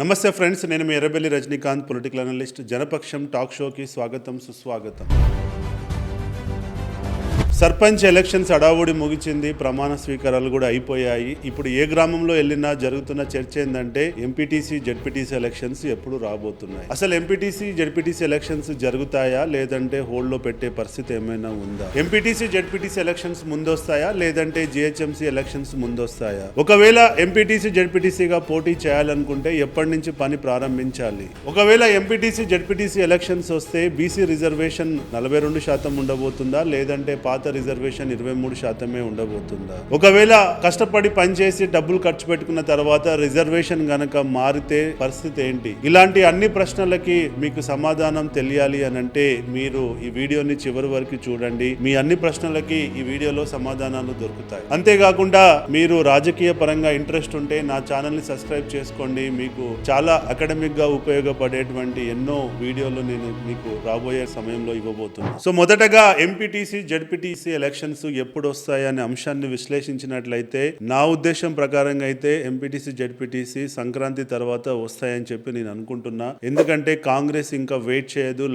నమస్తే ఫ్రెండ్స్, నేను మీ ఎర్రబెల్లి రజనీకాంత్, పొలిటికల్ అనలిస్ట్. జనపక్షం టాక్ షోకి స్వాగతం, సుస్వాగతం. సర్పంచ్ ఎలక్షన్స్ అడావుడి ముగిచింది, ప్రమాణ స్వీకారాలు కూడా అయిపోయాయి. ఇప్పుడు ఏ గ్రామంలో వెళ్ళినా జరుగుతున్న చర్చ ఏంటంటే ఎంపీటీసీ జెడ్పీటీసీ ఎలక్షన్స్ ఎప్పుడు రాబోతున్నాయి, అసలు ఎంపీటీసీ జెడ్పీటీసీ ఎలక్షన్స్ జరుగుతాయా లేదంటే హోల్డ్లో పెట్టే పరిస్థితి ఏమైనా ఉందా, ఎంపీటీసీ జెడ్పీటీసీ ఎలక్షన్స్ ముందొస్తాయా లేదంటే జిహెచ్ఎంసీ ఎలక్షన్స్ ముందొస్తాయా, ఒకవేళ ఎంపీటీసీ జెడ్పీటీసీగా పోటీ చేయాలనుకుంటే ఎప్పటి నుంచి పని ప్రారంభించాలి, ఒకవేళ ఎంపీటీసీ జెడ్పీటీసీ ఎలక్షన్స్ వస్తే బీసీ రిజర్వేషన్ 42% ఉండబోతుందా లేదంటే పాత రిజర్వేషన్ 23% ఉండబోతుందా, ఒకవేళ కష్టపడి పనిచేసి డబ్బులు ఖర్చు పెట్టుకున్న తర్వాత రిజర్వేషన్ గనక మారితే పరిస్థితి ఏంటి, ఇలాంటి అన్ని ప్రశ్నలకి మీకు సమాధానం తెలియాలి అని అంటే మీరు ఈ వీడియోని చివరి వరకు చూడండి. మీ అన్ని ప్రశ్నలకి ఈ వీడియోలో సమాధానాలు దొరుకుతాయి. అంతేకాకుండా మీరు రాజకీయ పరంగా ఇంట్రెస్ట్ ఉంటే నా ఛానల్ ని సబ్స్క్రైబ్ చేసుకోండి. మీకు చాలా అకాడమిక్ గా ఉపయోగపడేటువంటి ఎన్నో వీడియోలు నేను మీకు రాబోయే సమయంలో ఇవ్వబోతున్నాను. సో మొదటగా ఎంపీటీసీ జెడ్పీటీసీ ఎలక్షన్స్ ఎప్పుడు వస్తాయనే అంశాన్ని విశ్లేషించినట్లయితే నా ఉద్దేశం ప్రకారంగా అయితే ఎంపీటీసీ జెడ్పీటీసీ సంక్రాంతి తర్వాత వస్తాయని చెప్పి నేను అనుకుంటున్నా. ఎందుకంటే కాంగ్రెస్ ఇంకా వెయిట్ చేయదు,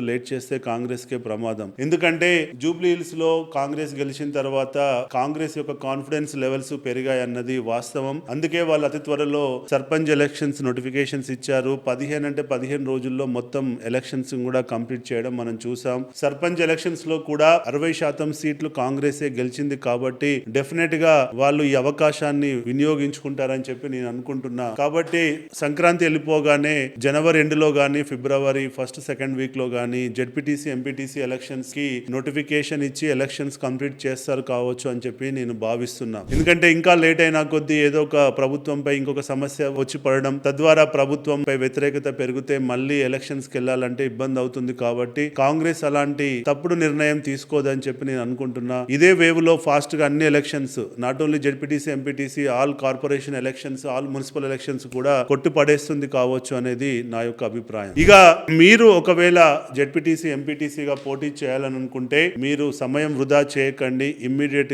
లేట్ చేస్తే కాంగ్రెస్ కే ప్రమాదం. ఎందుకంటే జూబ్లీ హిల్స్ లో కాంగ్రెస్ గెలిచిన తర్వాత కాంగ్రెస్ యొక్క కాన్ఫిడెన్స్ లెవెల్స్ పెరిగాయి అన్నది వాస్తవం. అందుకే వాళ్ళు అతి త్వరలో సర్పంచ్ ఎలక్షన్స్ నోటిఫికేషన్స్ ఇచ్చారు. 15 రోజుల్లో మొత్తం ఎలక్షన్స్ కూడా కంప్లీట్ చేయడం మనం చూసాం. సర్పంచ్ ఎలక్షన్స్ లో కూడా 60% సీట్లు కాంగ్రెసే గెలిచింది కాబట్టి డెఫినెట్ గా వాళ్ళు ఈ అవకాశాన్ని వినియోగించుకుంటారని చెప్పి నేను అనుకుంటున్నా. కాబట్టి సంక్రాంతి వెళ్ళిపోగానే జనవరి ఎండ్లో గానీ ఫిబ్రవరి 1st-2nd వీక్ లో గానీ జెడ్పీటీసీ ఎంపీటీసీ ఎలక్షన్స్ కి నోటిఫికేషన్ ఇచ్చి ఎలక్షన్స్ కంప్లీట్ చేస్తారు కావచ్చు అని చెప్పి నేను భావిస్తున్నా. ఎందుకంటే ఇంకా లేట్ అయినా కొద్దీ ఏదో ఒక ప్రభుత్వంపై ఇంకొక సమస్య వచ్చి పడడం, తద్వారా ప్రభుత్వంపై వ్యతిరేకత పెరిగితే మళ్ళీ ఎలక్షన్స్ కి వెళ్ళాలంటే ఇబ్బంది అవుతుంది. కాబట్టి కాంగ్రెస్ అలాంటి తప్పుడు నిర్ణయం తీసుకోదని చెప్పి నేను అనుకుంటున్నా. ఇదే వేవ్ లో ఫాస్ట్ గా అన్ని elections, not only ZPTC MPTC, all corporation elections, all municipal elections కూడా కొట్టి పడేస్తుంది కావచ్చు అనేది నా యొక్క అభిప్రాయం. ఇక మీరు ఒకవేళ జెడ్పీటీసీ ఎంపీటీసీగా పోటీ చేయాలని అనుకుంటే మీరు సమయం వృధా చేయకండి. ఇమ్మీడియట్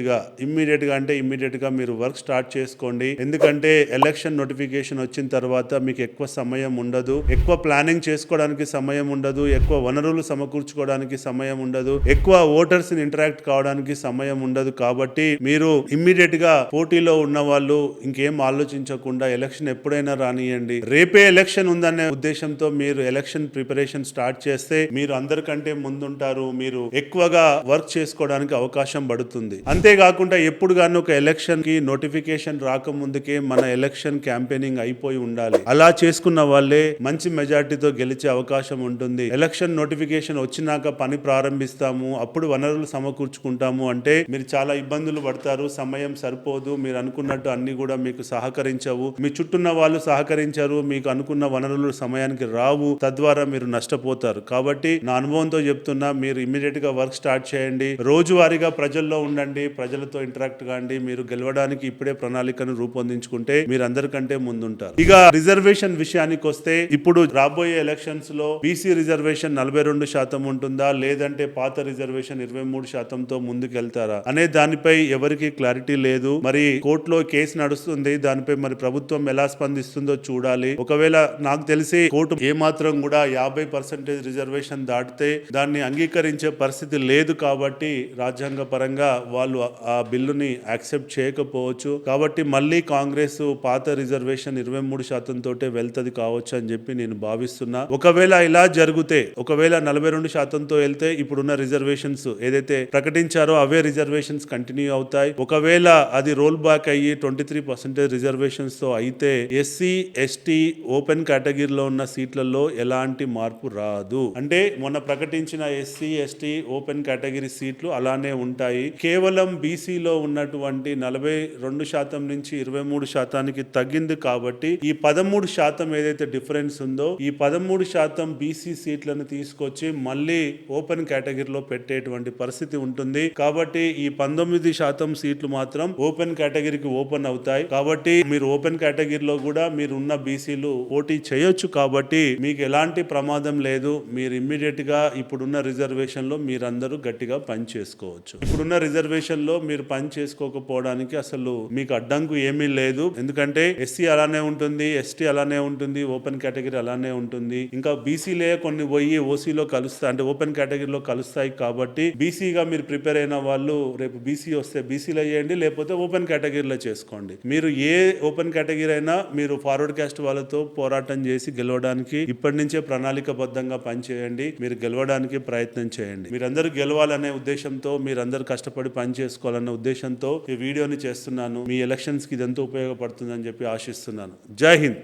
గా మీరు వర్క్ స్టార్ట్ చేసుకోండి. ఎందుకంటే ఎలక్షన్ నోటిఫికేషన్ వచ్చిన తర్వాత మీకు ఎక్కువ సమయం ఉండదు, ఎక్కువ ప్లానింగ్ చేసుకోవడానికి సమయం ఉండదు, ఎక్కువ వనరులు సమకూర్చుకోవడానికి సమయం ఉండదు, ఎక్కువ ఓటర్స్ ని ఇంటరాక్ట్ కావడానికి సమయం ఉండదు. కాబట్టి మీరు ఇమ్మీడియట్ గా పోటీలో ఉన్న వాళ్ళు ఇంకేం ఆలోచించకుండా ఎలక్షన్ ఎప్పుడైనా రానియండి. రేపే ఎలక్షన్ ఉందనే ఉద్దేశంతో మీరు ఎలక్షన్ ప్రిపరేషన్ స్టార్ట్ చేస్తే మీరు అందరికంటే ముందుంటారు, మీరు ఎక్కువగా వర్క్ చేసుకోవడానికి అవకాశం పడుతుంది. అంతేకాకుండా ఎప్పుడు గానీ ఒక ఎలక్షన్ కి నోటిఫికేషన్ రాకముందుకే మన ఎలక్షన్ క్యాంపెయినింగ్ అయిపోయి ఉండాలి. అలా చేసుకున్న వాళ్ళే మంచి మెజార్టీతో గెలిచే అవకాశం ఉంటుంది. ఎలక్షన్ నోటిఫికేషన్ వచ్చినాక పని ప్రారంభిస్తాము, అప్పుడు వనరులు సమకూర్చుకుంటాము అంటే మీరు చాలా ఇబ్బందులు పడతారు, సమయం సరిపోదు, మీరు అనుకున్నట్టు అన్ని కూడా మీకు సహకరించవు, మీ చుట్టూన్న వాళ్ళు సహకరించరు, మీకు అనుకున్న వనరులు సమయానికి రావు, తద్వారా మీరు నష్టపోతారు. కాబట్టి నా అనుభవంతో చెప్తున్నా, మీరు ఇమ్మీడియట్ గా వర్క్ స్టార్ట్ చేయండి, రోజువారీగా ప్రజల్లో ఉండండి, ప్రజలతో ఇంటరాక్ట్ కాండి. మీరు గెలవడానికి ఇప్పుడే ప్రణాళికను రూపొందించుకుంటే మీరు అందరికంటే ముందుంటారు. ఇక రిజర్వేషన్ విషయానికి వస్తే ఇప్పుడు రాబోయే ఎలక్షన్స్ లో బీసీ రిజర్వేషన్ 42% ఉంటుందా లేదంటే పాత రిజర్వేషన్ 23%తో ముందుకెళ్తారా అనే దానిపై ఎవరికి క్లారిటీ లేదు. మరి కోర్టులో కేసు నడుస్తుంది, దానిపై మరి ప్రభుత్వం ఎలా స్పందిస్తుందో చూడాలి. ఒకవేళ నాకు తెలిసి కోర్టు ఏమాత్రం కూడా 50% రిజర్వేషన్ దాటితే దాన్ని అంగీకరించే పరిస్థితి లేదు. కాబట్టి రాజ్యాంగ పరంగా వాళ్ళు ఆ బిల్లుని యాక్సెప్ట్ చేయకపోవచ్చు. కాబట్టి మళ్ళీ కాంగ్రెస్ పాత రిజర్వేషన్ 23% తోటే వెళ్తది కావచ్చు అని చెప్పి నేను భావిస్తున్నా. ఒకవేళ ఇలా జరిగితే, ఒకవేళ 42%తో వెళ్తే ఇప్పుడున్న రిజర్వేషన్స్ ఏదైతే ప్రకటించారో అవే రిజర్వేషన్స్ కంటిన్యూ అవుతాయి. ఒకవేళ అది రోల్ బ్యాక్ అయ్యి 23% రిజర్వేషన్స్ తో అయితే ఎస్సీ ఎస్టీ ఓపెన్ కేటగిరీలో ఉన్న సీట్లలో ఎలాంటి మార్పు రాదు. అంటే మొన్న ప్రకటించిన ఎస్సీ ఎస్టీ ఓపెన్ కేటగిరీ సీట్లు అలానే ఉంటాయి. కేవలం బీసీలో ఉన్నటువంటి 42% నుంచి 23%కి తగ్గింది. కాబట్టి ఈ 13% ఏదైతే డిఫరెన్స్ ఉందో ఈ 13% బీసీ సీట్లను తీసుకొచ్చి మళ్ళీ ఓపెన్ కేటగిరీలో పెట్టేటువంటి పరిస్థితి పరిస్థితి ఉంటుంది. కాబట్టి ఈ 19% సీట్లు మాత్రం ఓపెన్ కేటగిరీకి ఓపెన్ అవుతాయి. కాబట్టి మీరు ఓపెన్ కేటగిరీలో కూడా మీరు ఉన్న బీసీలు పోటీ చేయొచ్చు. కాబట్టి మీకు ఎలాంటి ప్రమాదం లేదు. మీరు ఇమ్మీడియట్ గా ఇప్పుడున్న రిజర్వేషన్ లో మీరందరూ గట్టిగా పని చేసుకోవచ్చు. ఇప్పుడున్న రిజర్వేషన్ లో మీరు పని చేసుకోకపోవడానికి అసలు మీకు అడ్డంకు ఏమీ లేదు. ఎందుకంటే ఎస్సీ అలానే ఉంటుంది, ఎస్టీ అలానే ఉంటుంది, ఓపెన్ కేటగిరీ అలానే ఉంటుంది. ఇంకా బీసీలే కొన్ని పోయి ఓసీలో కలుస్తాయి, అంటే ఓపెన్ కేటగిరీలో కలుస్తాయి. కాబట్టి బీసీగా మీరు ప్రిపేర్ అయిన వాళ్ళు రేపు బీసీ వస్తే బీసీలో చేయండి, లేకపోతే ఓపెన్ కేటగిరీలో చేసుకోండి. మీరు ఏ ఓపెన్ కేటగిరీ అయినా మీరు ఫార్వర్డ్ క్యాస్ట్ వాళ్ళతో పోరాటం చేసి గెలవడానికి ఇప్పటి నుంచే ప్రణాళికబద్ధంగా పనిచేయండి. మీరు గెలవడానికి ప్రయత్నం చేయండి. మీరందరూ గెలవాలనే ఉద్దేశంతో, మీరందరూ కష్టపడి పని చేసుకోవాలనే ఉద్దేశంతో ఈ వీడియోని చేస్తున్నాను. మీ ఎలక్షన్స్ కి ఇదంతా ఉపయోగపడుతుందని చెప్పి ఆశిస్తున్నాను. జై హింద్.